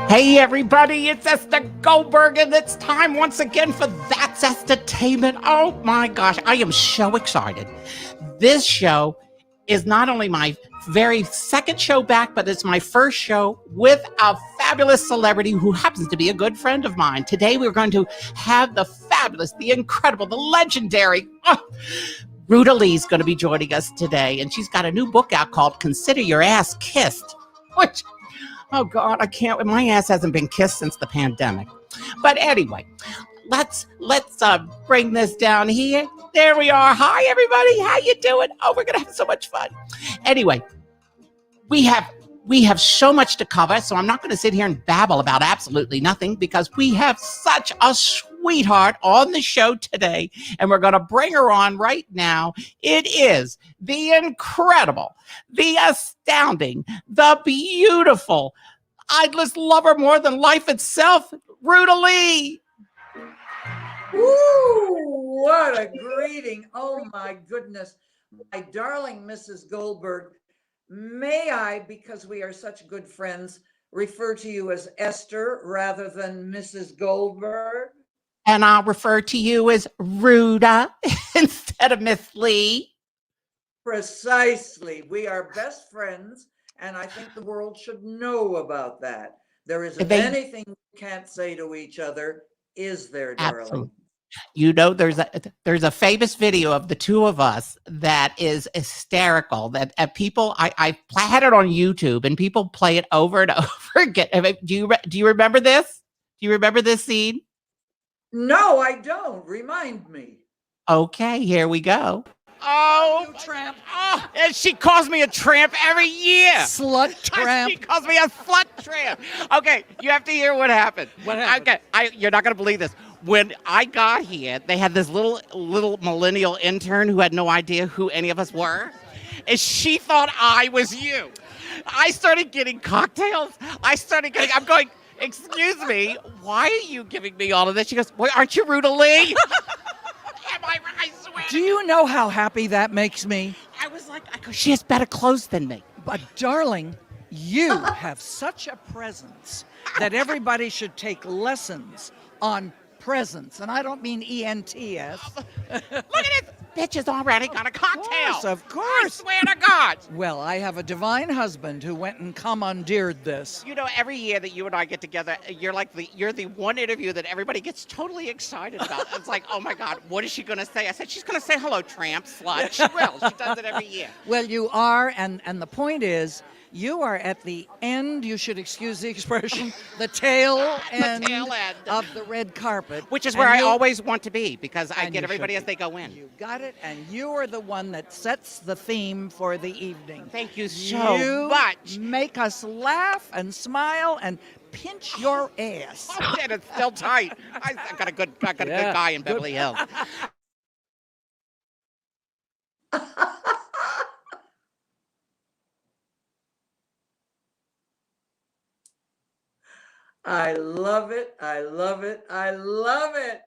Hey everybody, it's Esther Goldberg, and it's time once again for That's Estertainment. Oh my gosh, I am so excited. This show is not only my very second show back, but it's my first show with a fabulous celebrity who happens to be a good friend of mine. Today we're going to have the fabulous, the incredible, the legendary Ruta Lee is going to be joining us today, and she's got a new book out called Consider Your Ass Kissed, which... oh, God, I can't. My ass hasn't been kissed since the pandemic. But anyway, let's bring this down here. There we are. Hi, everybody. How you doing? Oh, we're going to have so much fun. Anyway, we have so much to cover, so I'm not going to sit here and babble about absolutely nothing because we have such a sweetheart on the show today, and we're going to bring her on right now. It is the incredible, the astounding, the beautiful, I just love her more than life itself, Ruta Lee. Woo! What a greeting. Oh, my goodness. My darling Mrs. Goldberg, may I, because we are such good friends, refer to you as Esther rather than Mrs. Goldberg? And I'll refer to you as Ruta instead of Miss Lee. Precisely. We are best friends, and I think the world should know about that. There isn't anything we can't say to each other, is there, darling? Absolutely. You know, there's a famous video of the two of us that is hysterical. That people, I had it on YouTube, and people play it over and over again. Do you remember this? Do you remember this scene? No, I don't. Remind me. Okay, here we go. Oh, tramp. Oh, and she calls me a tramp every year. Slut tramp. She calls me a slut tramp. Okay, you have to hear what happened. What happened? Okay, you're not going to believe this. When I got here, they had this little millennial intern who had no idea who any of us were. And she thought I was you. I started getting cocktails. I'm going, excuse me, why are you giving me all of this? She goes, well, aren't you Ruta Lee? Am I right? I swear. Do you know how happy that makes me? I was like, she has better clothes than me. But darling, you have such a presence that everybody should take lessons on presence. And I don't mean E-N-T-S. Look at this. Bitch has already got a cocktail. Of course. I swear to God. Well, I have a divine husband who went and commandeered this. You know, every year that you and I get together, you're the one interview that everybody gets totally excited about. It's like, oh my God, what is she going to say? I said, she's going to say hello, tramp, slut. She will. She does it every year. Well, you are, and the point is, you are at the end, you should excuse the expression, the tail end of the red carpet. Which is where I always want to be, because I get everybody as they go in. You got it, and you are the one that sets the theme for the evening. Thank you so much. You make us laugh and smile and pinch your ass. Oh, shit, it's still tight. I got a good guy in Beverly Hills. I love it. I love it. I love it.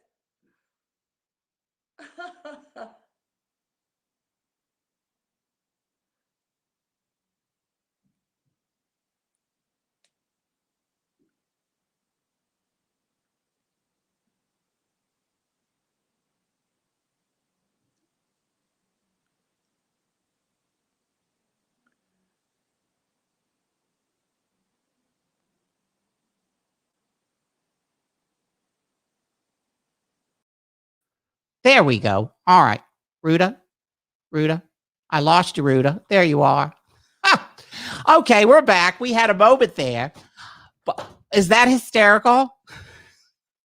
There we go. All right. Ruta. I lost you, Ruta. There you are. Okay, we're back. We had a moment there. But is that hysterical?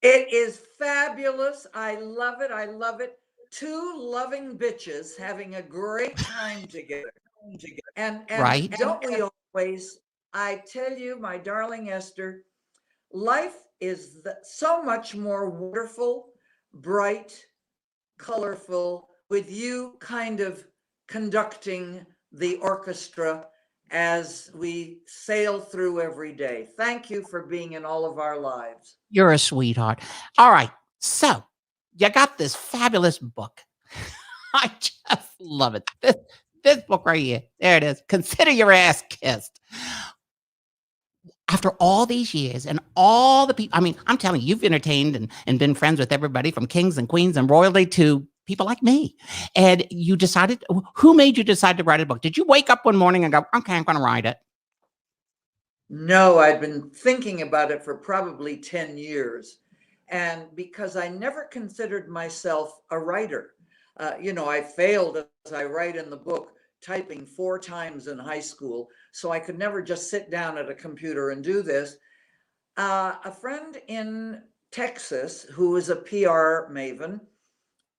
It is fabulous. I love it. I love it. Two loving bitches having a great time together. And right. Don't we always, I tell you, my darling Esther, life is so much more wonderful, bright, colorful, with you kind of conducting the orchestra as we sail through every day. Thank you for being in all of our lives. You're a sweetheart. All right. So you got this fabulous book. I just love it. This book right here. There it is. Consider Your Ass Kissed. after all these years and all the people, I mean, I'm telling you, you've entertained and been friends with everybody from kings and queens and royalty to people like me. And you decided, who made you decide to write a book? Did you wake up one morning and go, okay, I'm going to write it? No, I'd been thinking about it for probably 10 years. And because I never considered myself a writer, I failed, as I write in the book, typing 4 times in high school. So I could never just sit down at a computer and do this. A friend in Texas who is a PR maven,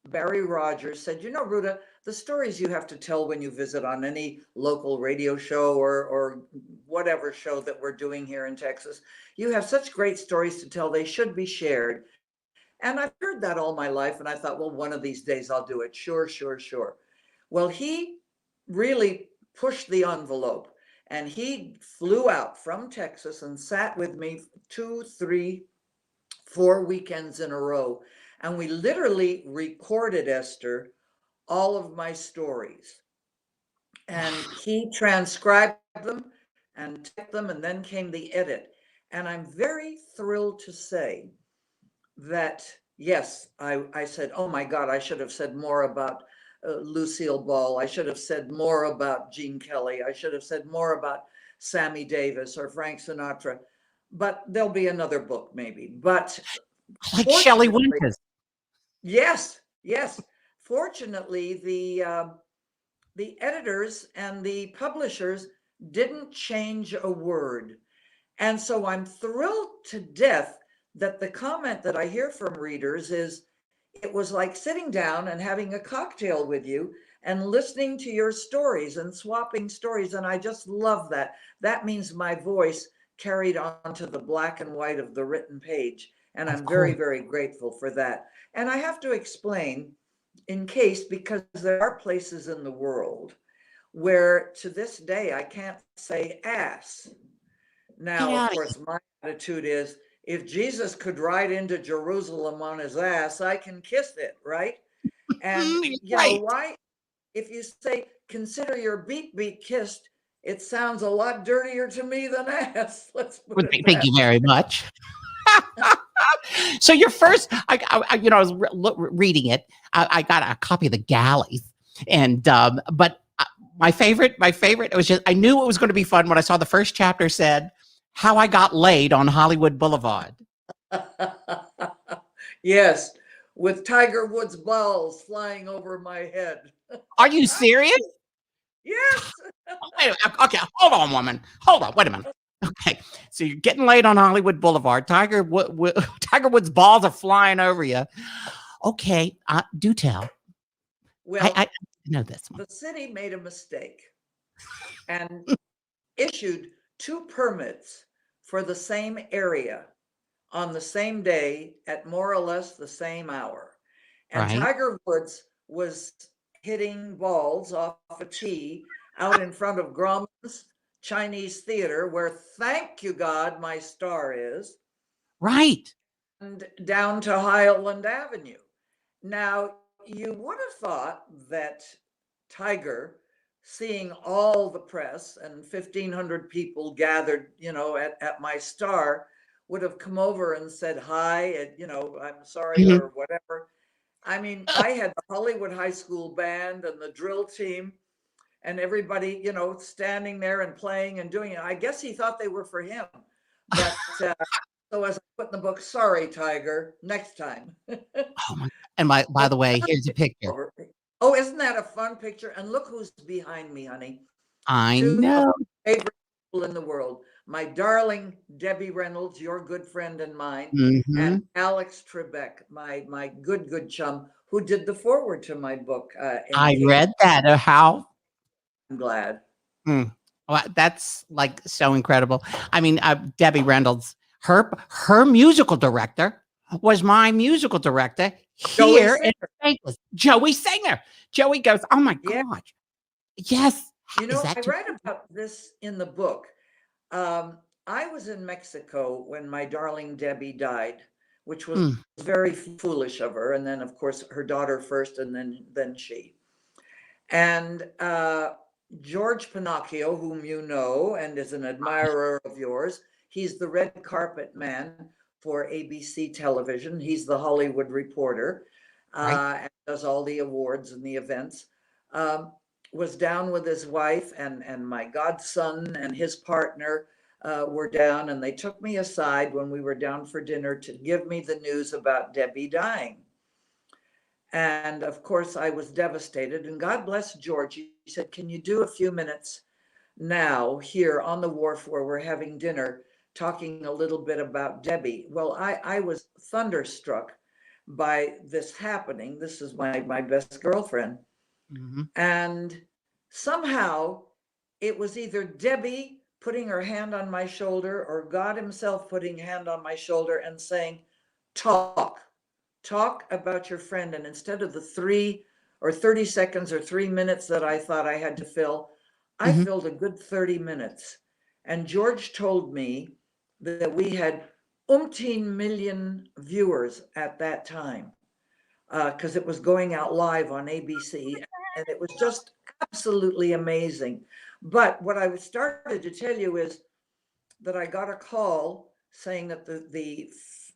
Barry Rogers, said, Ruta, the stories you have to tell when you visit on any local radio show or whatever show that we're doing here in Texas, you have such great stories to tell. They should be shared. And I've heard that all my life. And I thought, well, one of these days I'll do it. Sure, sure, sure. Well, he really pushed the envelope, and he flew out from Texas and sat with me 2, 3, 4 weekends in a row. And we literally recorded, Esther, all of my stories. And he transcribed them and typed them, and then came the edit. And I'm very thrilled to say that, yes, I said, oh my God, I should have said more about Lucille Ball. I should have said more about Gene Kelly. I should have said more about Sammy Davis or Frank Sinatra. But there'll be another book maybe. But like Shelley Winters. Yes, yes. Fortunately, the editors and the publishers didn't change a word. And so I'm thrilled to death that the comment that I hear from readers is, it was like sitting down and having a cocktail with you and listening to your stories and swapping stories. And I just love that. That means my voice carried onto the black and white of the written page. And I'm very, very grateful for that. And I have to explain, in case, because there are places in the world where to this day I can't say ass. Now, of course, my attitude is, if Jesus could ride into Jerusalem on his ass, I can kiss it, right? And you know why? If you say, consider your beak kissed, it sounds a lot dirtier to me than ass. Let's put it Thank you very much. So your first, I was reading it. I got a copy of the Galleys, and but my favorite, it was just, I knew it was going to be fun when I saw the first chapter said, "How I Got Laid on Hollywood Boulevard." Yes, with Tiger Woods balls flying over my head. Are you serious? Yes. Okay, hold on, woman. Hold on, wait a minute. Okay, so you're getting laid on Hollywood Boulevard. Tiger Woods balls are flying over you. Okay, do tell. Well, I know this one. The city made a mistake and issued 2 permits for the same area on the same day at more or less the same hour. And Tiger Woods was hitting balls off a tee out in front of Grauman's Chinese Theater, where, thank you God, my star is. Right. And down to Highland Avenue. Now, you would have thought that Tiger, seeing all the press and 1,500 people gathered, at my star, would have come over and said hi, and, I'm sorry, or whatever. I mean, I had the Hollywood High School band and the drill team and everybody, standing there and playing and doing it. I guess he thought they were for him. But so as I put in the book, sorry, Tiger, next time. Oh my! And by the way, here's a picture. Oh, isn't that a fun picture? And look who's behind me, honey. I 2 know. of my favorite people in the world. My darling Debbie Reynolds, your good friend and mine, and Alex Trebek, my good chum, who did the foreword to my book. I read that. How? I'm glad. Well, that's like so incredible. I mean, Debbie Reynolds, her musical director was my musical director here in Vegas. Joey Singer. Joey goes, oh my gosh. Yes. I read about this in the book. I was in Mexico when my darling Debbie died, which was very foolish of her. And then, of course, her daughter first, and then she. And George Pinocchio, whom you know and is an admirer of yours, He's the red carpet man for ABC television. He's the Hollywood Reporter, and does all the awards and the events. Was down with his wife, and my godson and his partner were down, and they took me aside when we were down for dinner to give me the news about Debbie dying. And of course, I was devastated. And God bless George. He said, "Can you do a few minutes now here on the wharf where we're having dinner, talking a little bit about Debbie?" Well, I was thunderstruck by this happening. This is my best girlfriend. Mhm. And somehow it was either Debbie putting her hand on my shoulder or God himself putting a hand on my shoulder and saying, talk about your friend. And instead of the 3 or 30 seconds or 3 minutes that I thought I had to fill, I Mhm. filled a good 30 minutes. And George told me that we had umpteen million viewers at that time, because it was going out live on ABC, and it was just absolutely amazing. But what I started to tell you is that I got a call saying that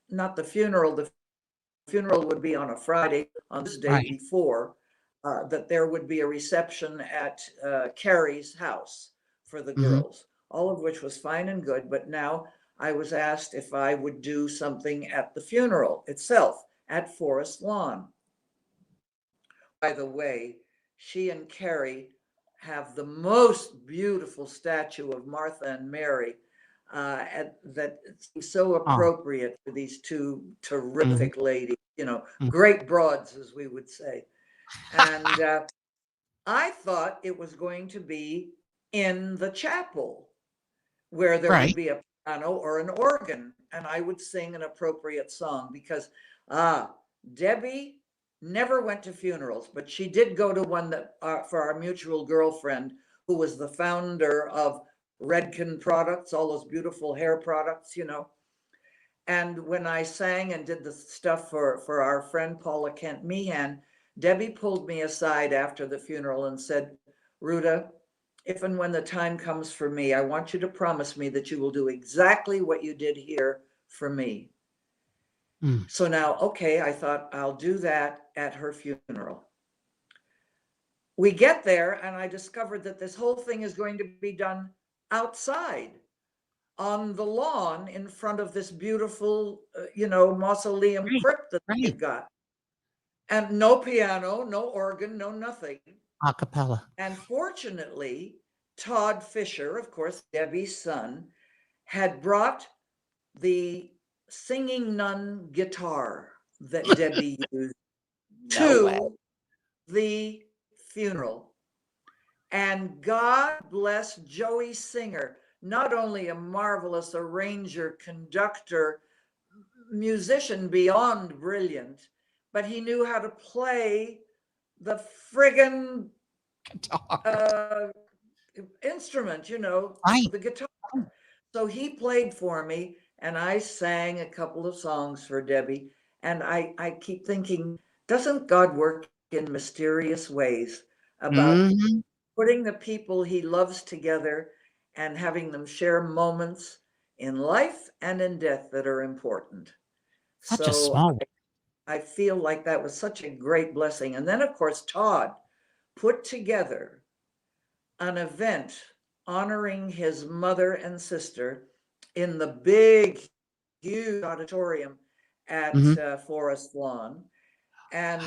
not the funeral would be on a Friday, on this day Right. before, that there would be a reception at Carrie's house for the Mhm. girls, all of which was fine and good. But now I was asked if I would do something at the funeral itself at Forest Lawn. By the way, she and Carrie have the most beautiful statue of Martha and Mary, that seems so Oh. appropriate for these two Mhm. terrific ladies, Mhm. great broads, as we would say. And I thought it was going to be in the chapel where there would Right. be a piano or an organ, and I would sing an appropriate song because Debbie never went to funerals, but she did go to one that for our mutual girlfriend, who was the founder of Redken products, all those beautiful hair products. And when I sang and did the stuff for our friend Paula Kent Meehan, Debbie pulled me aside after the funeral and said, "Ruta, if and when the time comes for me, I want you to promise me that you will do exactly what you did here for me." Mm. So now, okay, I thought I'll do that at her funeral. We get there, and I discovered that this whole thing is going to be done outside on the lawn in front of this beautiful, mausoleum Right. crypt that Right. they've got. And no piano, no organ, no nothing. A cappella. And fortunately, Todd Fisher, of course, Debbie's son, had brought the singing nun guitar that Debbie used No way. to the funeral. And God bless Joey Singer, not only a marvelous arranger, conductor, musician beyond brilliant, but he knew how to play the friggin' Guitar. instrument, Right. the guitar. So he played for me, and I sang a couple of songs for Debbie. And I keep thinking, doesn't God work in mysterious ways about Mhm. putting the people he loves together and having them share moments in life and in death that are important? Such a So small. I feel like that was such a great blessing. And then, of course, Todd put together an event honoring his mother and sister in the big, huge auditorium at Mhm. Forest Lawn. And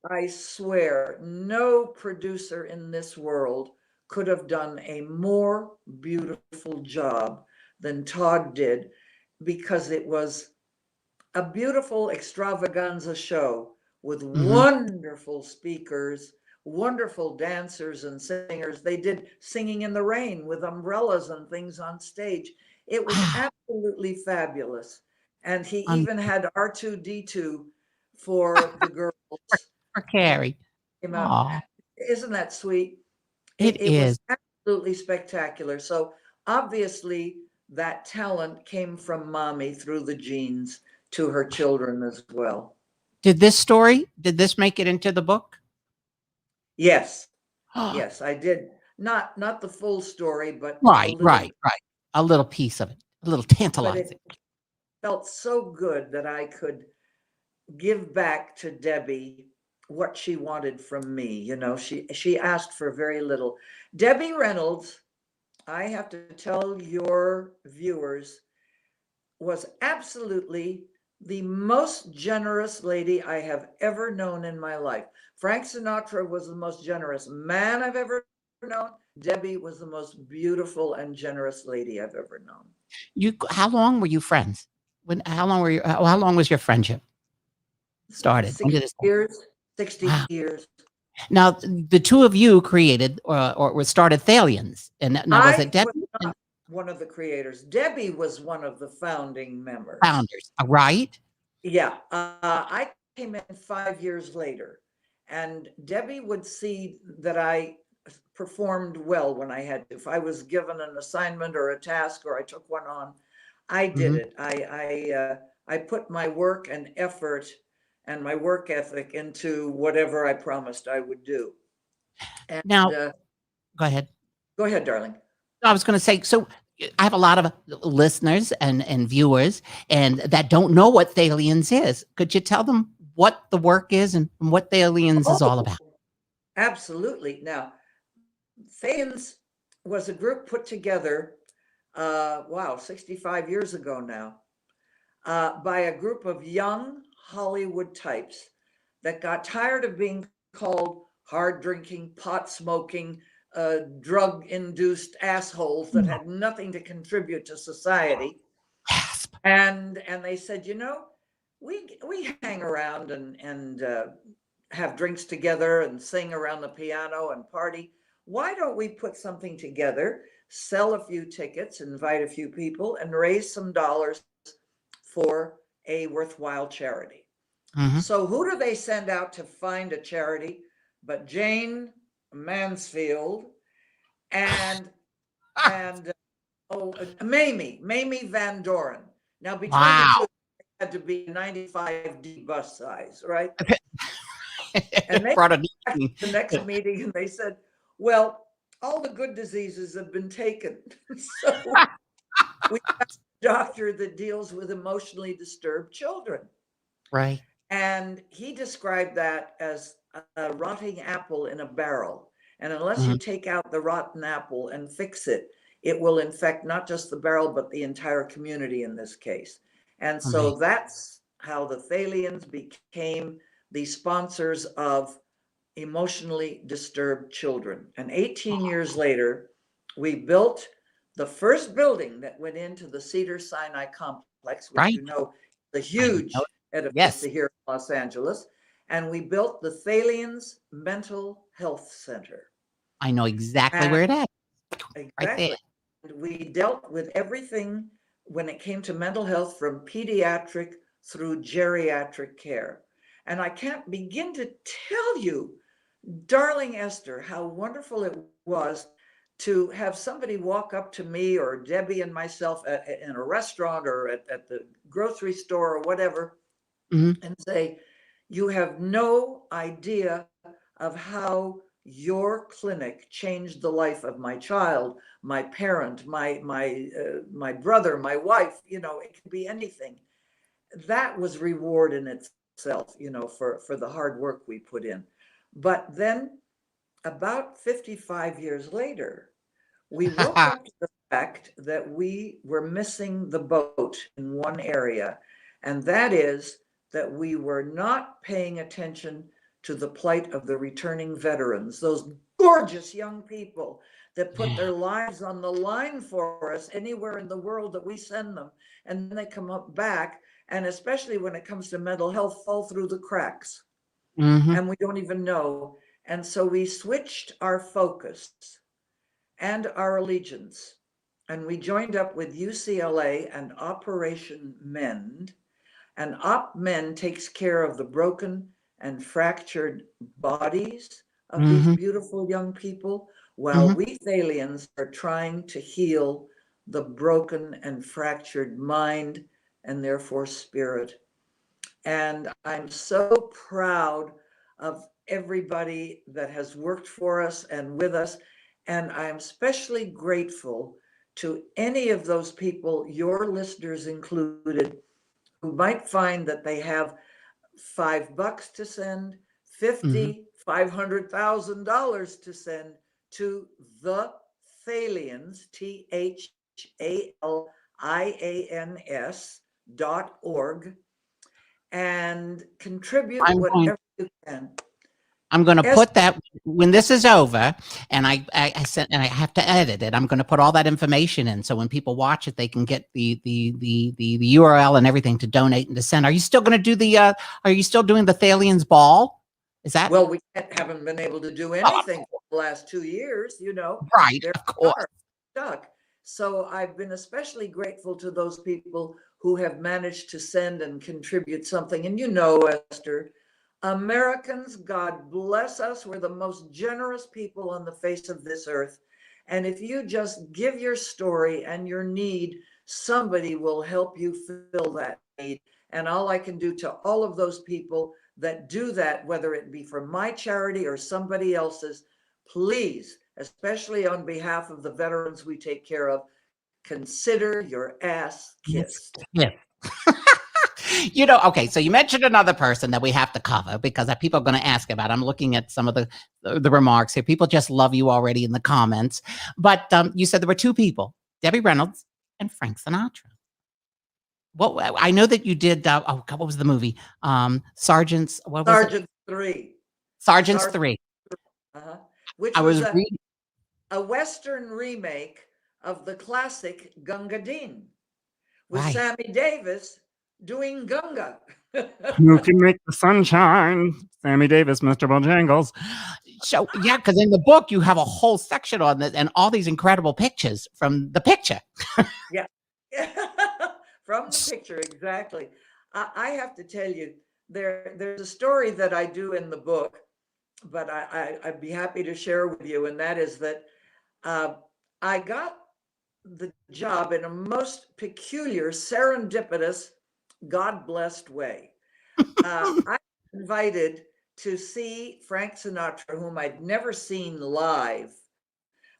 I swear, no producer in this world could have done a more beautiful job than Todd did, because it was a beautiful extravaganza show with Mhm. wonderful speakers, wonderful dancers and singers. They did Singing in the Rain with umbrellas and things on stage. It was Wow. absolutely fabulous. And he Un even had R2D2 for the girls. for Carrie. Came out. Aw. Isn't that sweet? It It was is. absolutely spectacular. So obviously that talent came from mommy through the genes to her children as well. Did this make it into the book? Yes, yes, I did. Not the full story, but a Right, little right, right. A little piece of it. A little but tantalizing. it felt so good that I could give back to Debbie what she wanted from me. You know, she asked for very little. Debbie Reynolds, I have to tell your viewers, was absolutely the most generous lady I have ever known in my life. Frank Sinatra was the most generous man I've ever known. Debbie was the most beautiful and generous lady I've ever known. How long were you friends? How long were you? How long was your friendship started? When 60 did it start? years, 60 Wow. years. Now, the two of you created or started Thalians, and now was I it Debbie was and not one of the creators. Debbie was one of the founding members. founders? Right? Yeah, I came in 5 years later, and Debbie would see that I performed well when I had to. If I was given an assignment or a task or I took one on, I did Hmm. it. I put my work and effort and my work ethic into whatever I promised I would do. And Now, go ahead. go ahead, darling. I was going to say, so I have a lot of listeners and viewers, and that don't know what Thalians is. Could you tell them what the work is and what Thalians is all Oh, about? absolutely. Now, Thayans was a group put together, wow, 65 years ago now, by a group of young Hollywood types that got tired of being called hard drinking, pot smoking, drug induced assholes that had nothing to contribute to society. Gasp. And they said, you know, we hang around and have drinks together and sing around the piano and party. Why don't we put something together, sell a few tickets, invite a few people, and raise some dollars for a worthwhile charity? Hmm. So who do they send out to find a charity but Jane Mansfield and Mamie Van Doren. Now between the two, Wow. it had to be 95D bus size, right? And they Brought a came back new to the next meeting and they said, well, all the good diseases have been taken. So we have a doctor that deals with emotionally disturbed children. right. And he described that as a rotting apple in a barrel. And unless you Mhm. take out the rotten apple and fix it, it will infect not just the barrel, but the entire community in this case. And so Amazing. that's how the Thalians became the sponsors of emotionally disturbed children. And 18 years later, we built the first building that went into the Cedar Sinai complex, which Right. you know, the I know. huge edifice Yes, here in Los Angeles. And we built the Thalians Mental Health Center. I know exactly And where it is. Right there. exactly, we dealt with everything when it came to mental health from pediatric through geriatric care. And I can't begin to tell you, darling Esther, how wonderful it was to have somebody walk up to me or Debbie and myself in a restaurant or at the grocery store or whatever Mhm. and say, you have no idea of how your clinic changed the life of my child, my parent, my brother, my wife. You know, it could be anything. That was reward in itself, you know, for the hard work we put in. But then about 55 years later, we woke up to the fact that we were missing the boat in one area, and that is that we were not paying attention to the plight of the returning veterans, those gorgeous young people that put Yeah. their lives on the line for us anywhere in the world that we send them. And then they come up back, and especially when it comes to mental health, fall through the cracks. Mhm. And we don't even know. And so we switched our focus and our allegiance. And we joined up with UCLA and Operation Mend. And OpMend takes care of the broken and fractured bodies of these Mhm. beautiful young people, while Mhm. we Thalians are trying to heal the broken and fractured mind and therefore spirit. And I'm so proud of everybody that has worked for us and with us. And I'm especially grateful to any of those people, your listeners included, who might find that they have $5 to send, Mhm. 50, $500,000 to send to the Thalians, THALIANS.org, and contribute I'm going whatever you can. I'm gonna Esther, put that when this is over, and I sent and I have to edit it. I'm gonna put all that information in, so when people watch it, they can get the URL and everything to donate and to send. Are you still gonna do the? Are you still doing the Thalians Ball? Is that well, we haven't been able to do oh, anything for the last 2 years, right? there Of course. are stuck. So I've been especially grateful to those people who have managed to send and contribute something. And Esther, Americans, God bless us, we're the most generous people on the face of this earth. And if you just give your story and your need, somebody will help you fill that need. And all I can do to all of those people that do that, whether it be for my charity or somebody else's, please, especially on behalf of the veterans we take care of, consider your ass Yes. kissed. Yeah. Okay, so you mentioned another person that we have to cover because people are going to ask about. I'm looking at some of the remarks here. People just love you already in the comments. But you said there were two people, Debbie Reynolds and Frank Sinatra. Well, I know that you did. Oh God, what was the movie? Sergeants. What was it? Sergeant 3. Sergeants Sergeant, 3. uh-huh, which I was was reading. a Western remake of the classic Gunga Din with Right. Sammy Davis doing Gunga. Who can make the sunshine? Sammy Davis, Mr. Bojangles. So yeah, because in the book you have a whole section on this and all these incredible pictures from the picture. Yeah. From the picture, exactly. I have to tell you, there's a story that I do in the book, but I'd be happy to share with you, and that is that I got the job in a most peculiar, serendipitous, God-blessed way. I was invited to see Frank Sinatra, whom I'd never seen live.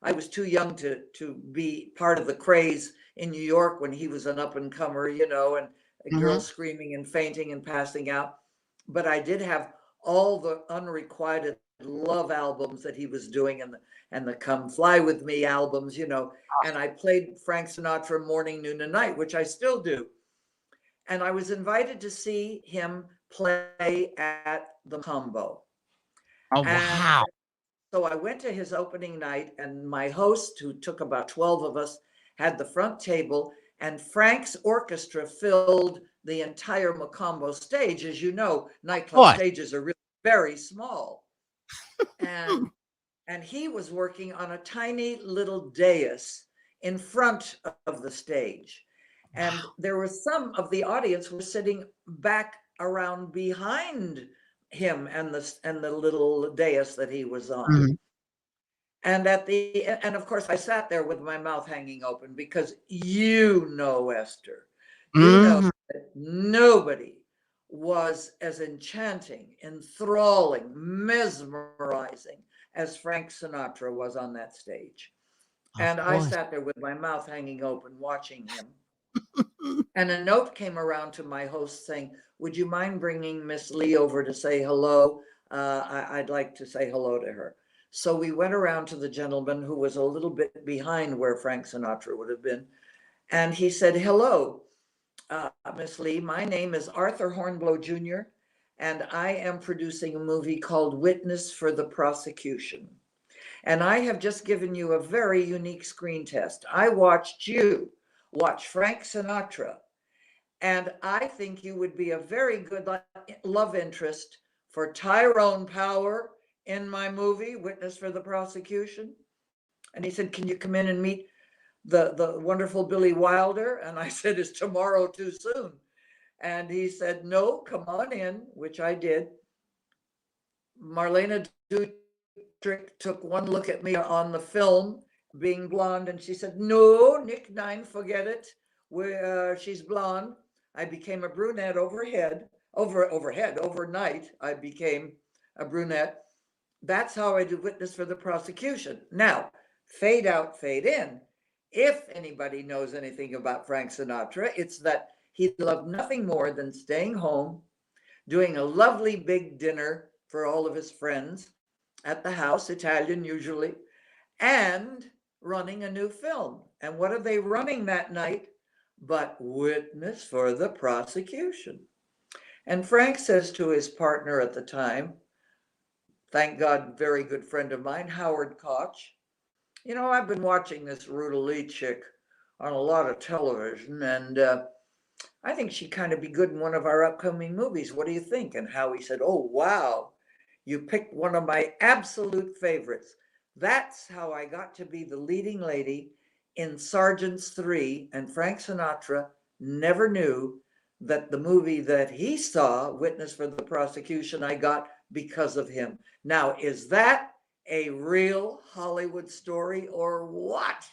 I was too young to be part of the craze in New York when he was an up and comer, and girls Mhm. screaming and fainting and passing out. But I did have all the unrequited love albums that he was doing, and the Come Fly With Me albums, and I played Frank Sinatra morning, noon, and night, which I still do. And I was invited to see him play at the Combo. Oh And wow. so I went to his opening night, and my host, who took about 12 of us, had the front table, and Frank's orchestra filled the entire Macombo stage. As you know, nightclub What? stages are really very small. And he was working on a tiny little dais in front of the stage. And there were some of the audience were sitting back around behind him and the little dais that he was on. Mhm. And of course I sat there with my mouth hanging open because Esther, Mhm. that nobody was as enchanting, enthralling, mesmerizing as Frank Sinatra was on that stage. Of And I course. sat there with my mouth hanging open watching him. And a note came around to my host saying, "Would you mind bringing Miss Lee over to say hello? I'd like to say hello to her." So we went around to the gentleman who was a little bit behind where Frank Sinatra would have been. And he said, "Hello, Miss Lee. My name is Arthur Hornblow Jr., and I am producing a movie called Witness for the Prosecution. And I have just given you a very unique screen test. I watched you watch Frank Sinatra, and I think you would be a very good love interest for Tyrone Power in my movie, Witness for the Prosecution." And he said, "Can you come in and meet the wonderful Billy Wilder?" And I said, "Is tomorrow too soon?" And he said, "No, come on in," which I did. Marlena Dietrich took one look at me on the film, being blonde, and she said, "No, Nick Nine, forget it. She's blonde." I became a brunette overnight. I became a brunette. That's how I do Witness for the Prosecution. Now, fade out, fade in. If anybody knows anything about Frank Sinatra, it's that he loved nothing more than staying home, doing a lovely big dinner for all of his friends at the house, Italian usually, and running a new film. And what are they running that night? But Witness for the Prosecution. And Frank says to his partner at the time, thank God, very good friend of mine, Howard Koch, you know, I've been watching this Ruta Lee chick on a lot of television, and I think she'd kind of be good in one of our upcoming movies. What do you think? And Howie said, oh, wow, you picked one of my absolute favorites. That's how I got to be the leading lady in Sergeants 3, and Frank Sinatra never knew that the movie that he saw, Witness for the Prosecution, I got because of him. Now, is that a real Hollywood story or what?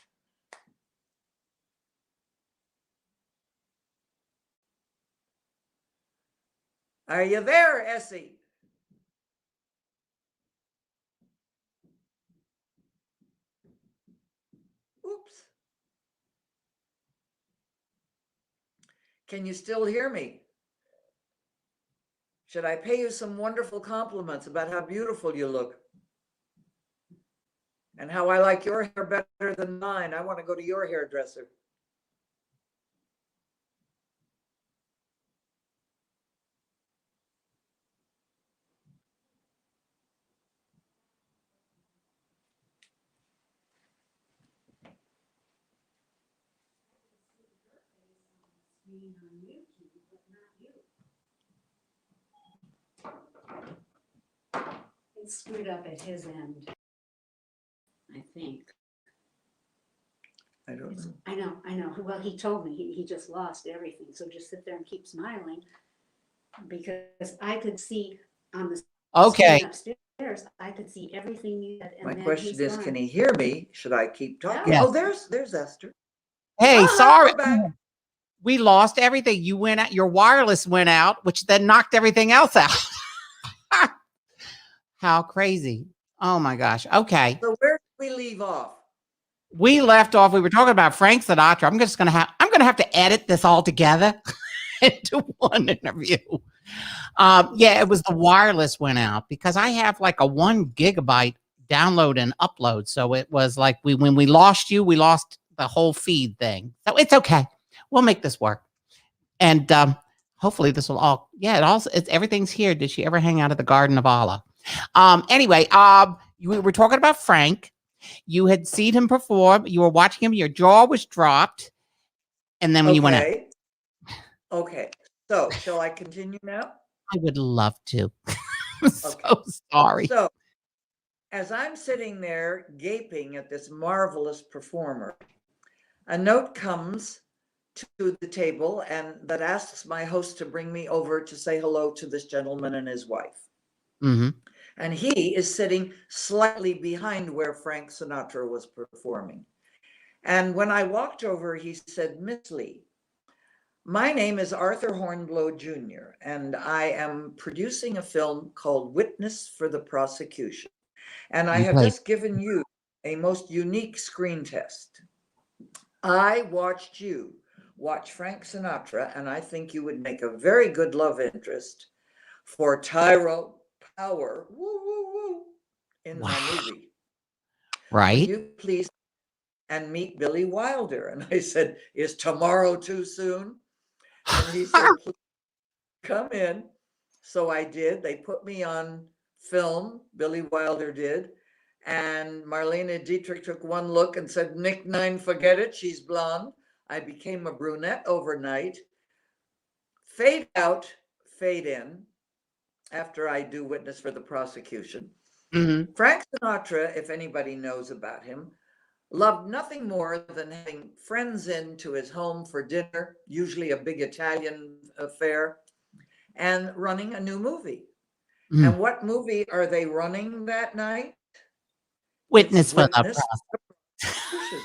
Are you there, Essie? Oops. Can you still hear me? Should I pay you some wonderful compliments about how beautiful you look? And how I like your hair better than mine. I want to go to your hairdresser. It's screwed up at his end, I think. I don't know. I know. Well, he told me he just lost everything. So just sit there and keep smiling, because I could see on the Okay. screen upstairs, I could see everything you said. And My then question he's is, gone. can he hear me? Should I keep talking? Yeah. Oh, there's Esther. Hey, Ah, sorry. we're back. We lost everything. You went out, your wireless went out, which then knocked everything else out. How crazy. Oh my gosh. Okay. So where did we leave off? We left off, we were talking about Frank Sinatra. I'm gonna have to edit this all together into one interview. Yeah, it was the wireless went out because I have like a 1 gigabyte download and upload. So it was like when we lost you, we lost the whole feed thing. So it's okay. We'll make this work. And hopefully this will all, yeah, everything's here. Did she ever hang out at the Garden of Allah? Anyway, we were talking about Frank. You had seen him perform. You were watching him. Your jaw was dropped. And then when you went out. Okay. So shall I continue now? I would love to. I'm so sorry. So as I'm sitting there gaping at this marvelous performer, a note comes to the table and that asks my host to bring me over to say hello to this gentleman and his wife. Mm-hmm. And he is sitting slightly behind where Frank Sinatra was performing. And when I walked over, he said, Miss Lee, my name is Arthur Hornblow Jr., and I am producing a film called Witness for the Prosecution. And I have just given you a most unique screen test. I watched you watch Frank Sinatra, and I think you would make a very good love interest for Tyro Power, woo, woo, woo, in my movie. Right. Will you please and meet Billy Wilder? And I said, is tomorrow too soon? And he said, please come in. So I did. They put me on film, Billy Wilder did. And Marlene Dietrich took one look and said, Nick Nine, forget it. She's blonde. I became a brunette overnight. Fade out, fade in, after I do Witness for the Prosecution. Mm-hmm. Frank Sinatra, if anybody knows about him, loved nothing more than having friends into his home for dinner, usually a big Italian affair, and running a new movie. Mm. And what movie are they running that night? Witness for the Prosecution.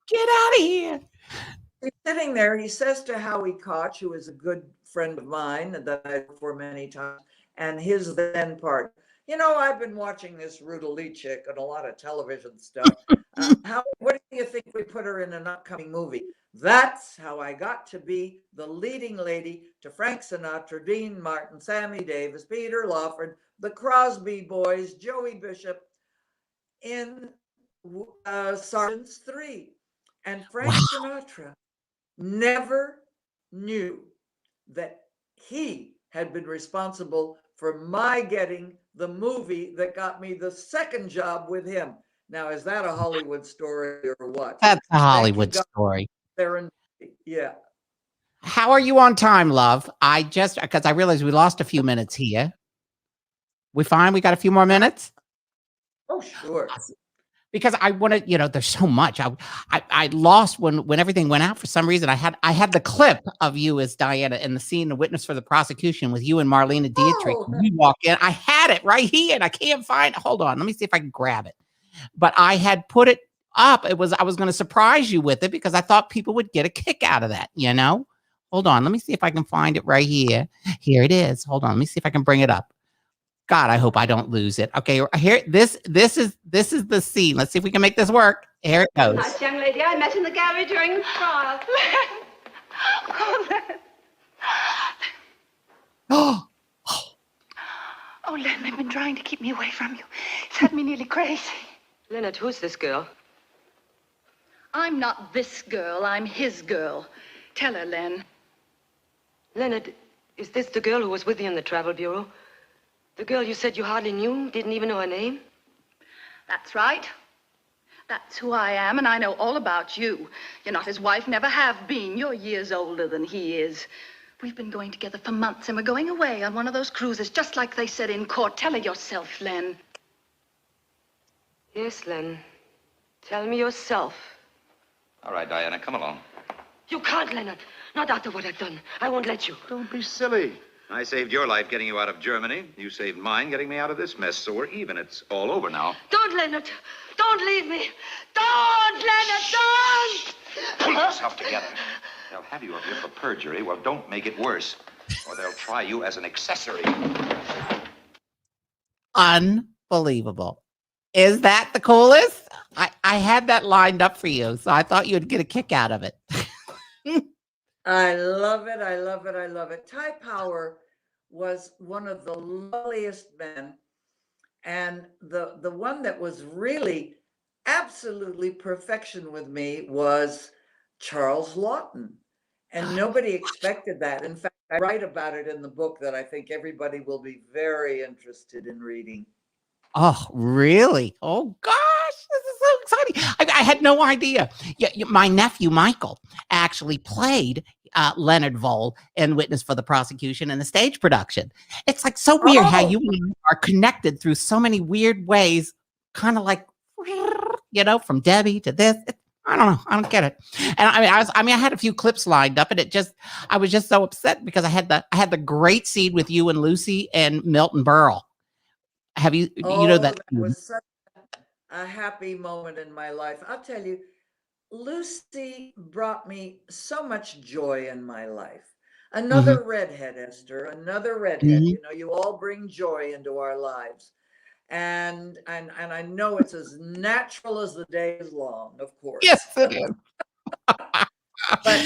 Get out of here. He's sitting there. He says to Howie Koch, who is a good friend of mine that I've worked for many times, and his then partner, You know, I've been watching this Ruta Lee chick and a lot of television stuff. What do you think we put her in an upcoming movie? That's how I got to be the leading lady to Frank Sinatra, Dean Martin, Sammy Davis, Peter Lawford, the Crosby Boys, Joey Bishop in Sergeants 3. And Frank Sinatra never knew that he had been responsible for my getting the movie that got me the second job with him. Now, is that a Hollywood story or what? That's a Hollywood story. Yeah. How are you on time, love? Because I realized we lost a few minutes here. We fine? We got a few more minutes? Oh, sure. Because I want to, there's so much. I lost when everything went out for some reason. I had the clip of you as Diana in the scene, the witness for the prosecution with you and Marlena Dietrich. Oh. You walk in. I had it right here and I can't find it. Hold on. Let me see if I can grab it. But I had put it up. I was going to surprise you with it because I thought people would get a kick out of that, Hold on. Let me see if I can find it right here. Here it is. Hold on. Let me see if I can bring it up. God, I hope I don't lose it. Okay, here. This is the scene. Let's see if we can make this work. Here it goes. Nice young lady I met in the gallery during the trial. Oh, Oh, Len, they've been trying to keep me away from you. It's had me nearly crazy. Leonard, who's this girl? I'm not this girl. I'm his girl. Tell her, Len. Leonard, is this the girl who was with you in the travel bureau? The girl you said you hardly knew, didn't even know her name? That's right. That's who I am, and I know all about you. You're not his wife, never have been. You're years older than he is. We've been going together for months, and we're going away on one of those cruises, just like they said in court. Tell her yourself, Len. Yes, Len. Tell me yourself. All right, Diana, come along. You can't, Leonard. Not after what I've done. I won't let you. Don't be silly. I saved your life getting you out of Germany. You saved mine getting me out of this mess, so we're even. It's all over now. Don't, Leonard. Don't leave me. Don't, Leonard, don't! Pull yourself together. They'll have you up here for perjury. Well, don't make it worse, or they'll try you as an accessory. Unbelievable. Is that the coolest? I had that lined up for you, so I thought you'd get a kick out of it. I love it. I love it. I love it. Ty Power was one of the loveliest men. And the one that was really absolutely perfection with me was Charles Lawton. And nobody expected that. In fact, I write about it in the book that I think everybody will be very interested in reading. Oh, really? Oh, gosh. This is so exciting. I had no idea. My nephew, Michael, actually played Leonard Vole in Witness for the Prosecution in the stage production. It's like so weird how you are connected through so many weird ways, kind of like, from Debbie to this. I don't know. I don't get it. And I had a few clips lined up, and I was just so upset because I had the great scene with you and Lucy and Milton Berle. Have you, that was such a happy moment in my life. I'll tell you, Lucy brought me so much joy in my life. Another redhead, Esther, another redhead. You all bring joy into our lives. And I know it's as natural as the day is long, of course. Yes, it is. But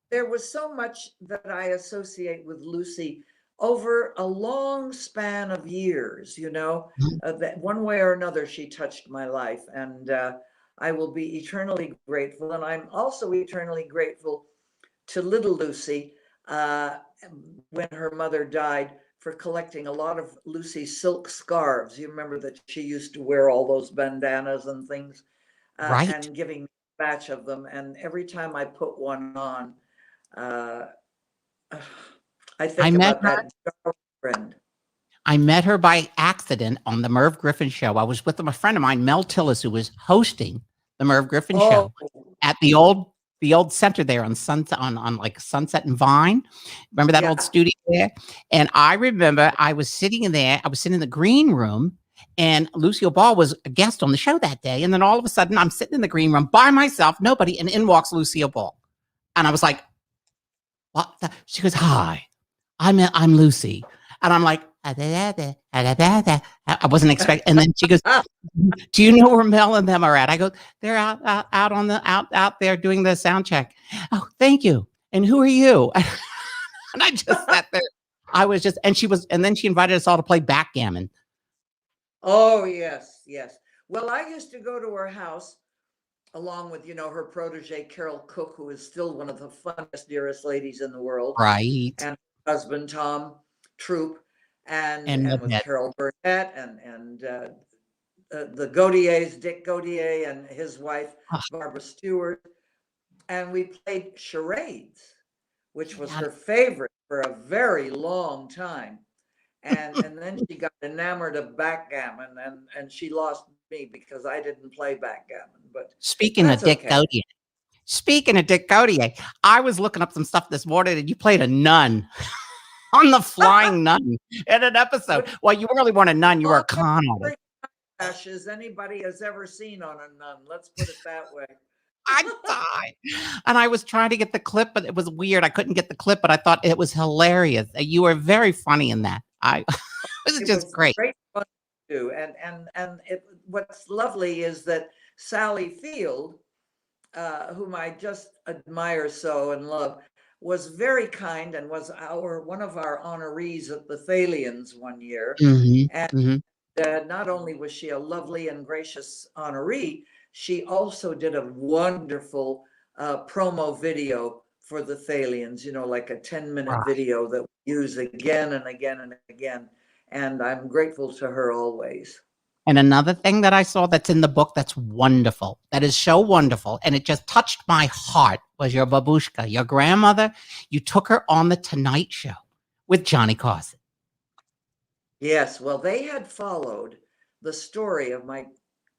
there was so much that I associate with Lucy over a long span of years, that one way or another, she touched my life. And I will be eternally grateful. And I'm also eternally grateful to little Lucy when her mother died, for collecting a lot of Lucy's silk scarves. You remember that she used to wear all those bandanas and things, right? And giving me a batch of them. And every time I put one on, I think about that friend. I met her by accident on the Merv Griffin show. I was with a friend of mine, Mel Tillis, who was hosting the Merv Griffin show at the old center there on Sunset, on like Sunset and Vine. Remember that old studio there? And I remember I was sitting in there. I was sitting in the green room, and Lucille Ball was a guest on the show that day. And then all of a sudden, I'm sitting in the green room by myself, nobody, and in walks Lucille Ball. And I was like, "What?" She goes, "Hi, I'm Lucy." And I'm like, I wasn't expecting. And then she goes, "Do you know where Mel and them are at?" I go, "They're out on the out there doing the sound check." "Oh, thank you. And who are you?" And I just sat there. I was just, and then she invited us all to play backgammon. Oh, yes, yes. Well, I used to go to her house along with, her protege, Carol Cook, who is still one of the funnest, dearest ladies in the world. Right. And her husband, Tom Troop, and with Annette. Carol Burnett and the Gaudiers, Dick Gaudier and his wife, Barbara Stewart. And we played charades, which was her favorite for a very long time. And then she got enamored of backgammon, and she lost me because I didn't play backgammon. But Speaking of Dick Gaudier, I was looking up some stuff this morning, and you played a nun on the Flying Nun in an episode. Well, you really weren't a nun; you were a con artist. As anybody has ever seen on a nun. Let's put it that way. I died. And I was trying to get the clip, but it was weird. I couldn't get the clip, but I thought it was hilarious. You were very funny in that. It was just great. Great fun to do. And what's lovely is that Sally Field, whom I just admire so and love, was very kind and was one of our honorees at the Thalians one year. And not only was she a lovely and gracious honoree, she also did a wonderful promo video for the Thalians, like a 10-minute video that we use again and again and again. And I'm grateful to her always. And another thing that I saw that's in the book that's wonderful, that is so wonderful, and it just touched my heart, was your babushka, your grandmother. You took her on the Tonight Show with Johnny Carson. Yes, well, they had followed the story of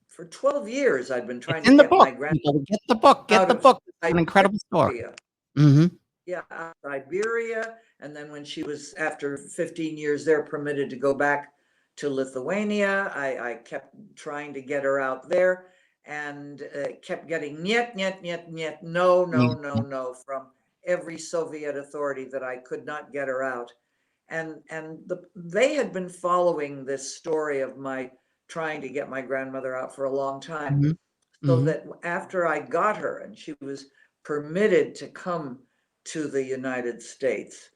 for 12 years, I'd been trying to get my grandmother. Get the book. It's an incredible story. Yeah, Siberia. And then when she was, after 15 years there, permitted to go back to Lithuania, I kept trying to get her out there and kept getting niet, no from every Soviet authority that I could not get her out. And they had been following this story of my trying to get my grandmother out for a long time. So that after I got her and she was permitted to come to the United States,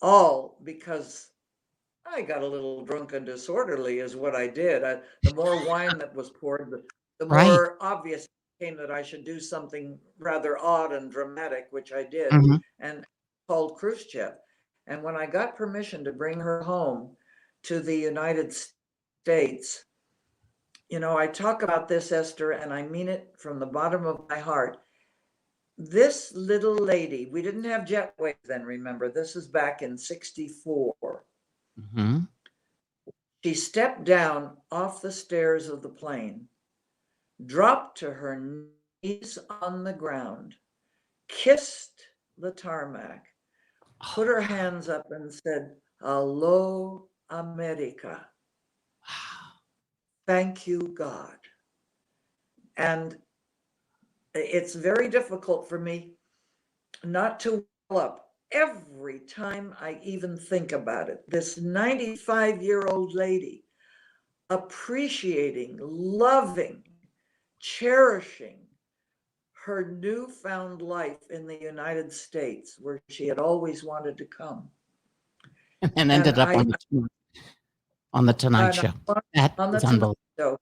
all because I got a little drunk and disorderly is what I did. The more wine that was poured, the more obvious it became that I should do something rather odd and dramatic, which I did, and called Khrushchev. And when I got permission to bring her home to the United States, I talk about this, Esther, and I mean it from the bottom of my heart. This little lady, we didn't have jetways then, remember, this is back in 1964. She stepped down off the stairs of the plane, dropped to her knees on the ground, kissed the tarmac, put her hands up and said, "Hello, America. Thank you, God." And it's very difficult for me not to well up every time I even think about it. This 95-year-old lady appreciating, loving, cherishing her newfound life in the United States, where she had always wanted to come. And ended up on the Tonight Show. That is unbelievable. So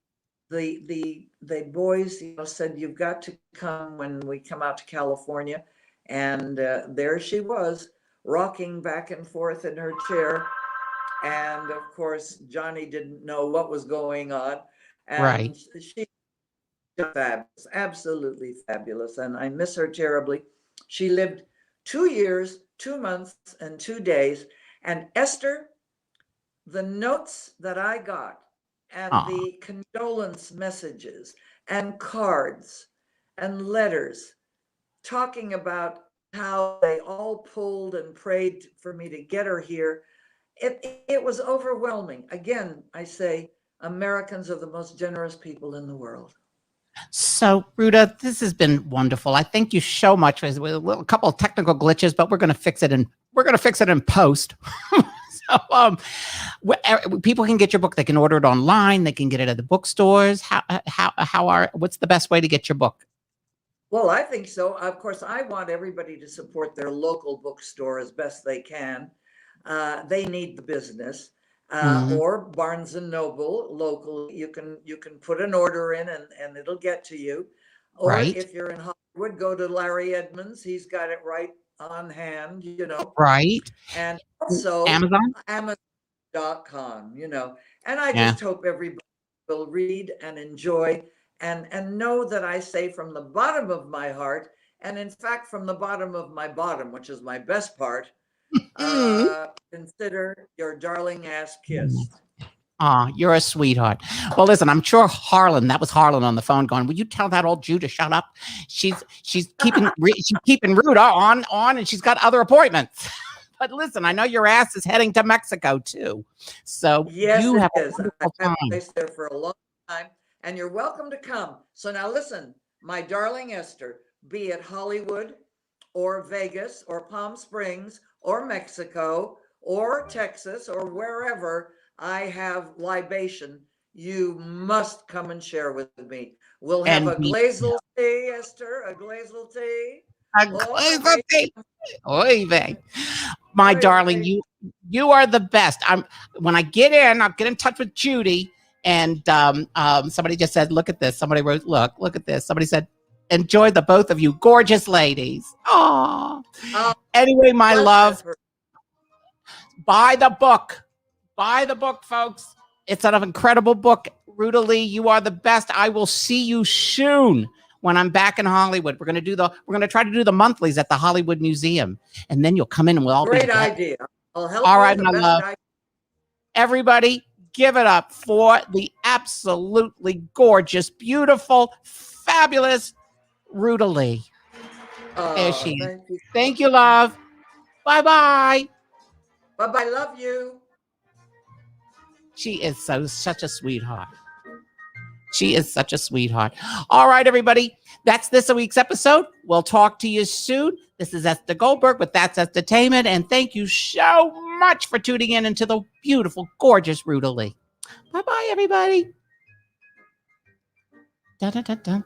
the boys, said, "You've got to come when we come out to California." And there she was, rocking back and forth in her chair. And of course, Johnny didn't know what was going on. And she was fabulous, absolutely fabulous. And I miss her terribly. She lived 2 years, 2 months, and 2 days. And Esther, the notes that I got and the condolence messages and cards and letters talking about how they all pulled and prayed for me to get her here, it was overwhelming. Again, I say, Americans are the most generous people in the world. So, Ruta, this has been wonderful. I thank you so much. With a couple of technical glitches, but we're going to fix it in post. People can get your book. They can order it online. They can get it at the bookstores. What's the best way to get your book? Well, I think so. Of course, I want everybody to support their local bookstore as best they can. They need the business. Or Barnes and Noble locally. You can put an order in and it'll get to you. Or Right. if you're in Hollywood, go to Larry Edmonds. He's got it right on hand, Right. And also Amazon. Amazon.com, And I Yeah. just hope everybody will read and enjoy and know that I say from the bottom of my heart, and in fact from the bottom of my bottom, which is my best part, consider your darling ass kissed. Aw, you're a sweetheart. Well, listen, I'm sure that was Harlan on the phone going, will you tell that old Jew to shut up? She's keeping Ruta on, and she's got other appointments. But listen, I know your ass is heading to Mexico too. So Yes, you have it a is. wonderful I've had time. a place there for a long time, and you're welcome to come. So now listen, my darling Esther, be it Hollywood or Vegas or Palm Springs or Mexico or Texas or wherever I have libation, you must come and share with me. We'll have a glazel tea, Esther, a glazel tea. Oy vey. My darling, you are the best. When I get in, I'll get in touch with Judy. And somebody just said, look at this. Somebody wrote, look at this. Somebody said, enjoy the both of you, gorgeous ladies. Oh. Anyway, my love, buy the book. Buy the book, folks. It's an incredible book. Ruta Lee, you are the best. I will see you soon when I'm back in Hollywood. We're gonna try to do the monthlies at the Hollywood Museum, and then you'll come in and we'll all be great together. idea. I'll help All you right, the my best love. Everybody, give it up for the absolutely gorgeous, beautiful, fabulous Ruta Lee. There she is. Thank you, love. Bye-bye. Bye-bye. Love you. She is such a sweetheart. She is such a sweetheart. All right, everybody. That's this week's episode. We'll talk to you soon. This is Esther Goldberg with That's Entertainment. And thank you so much for tuning in into the beautiful, gorgeous Ruta Lee. Bye-bye, everybody. Dun, dun, dun, dun.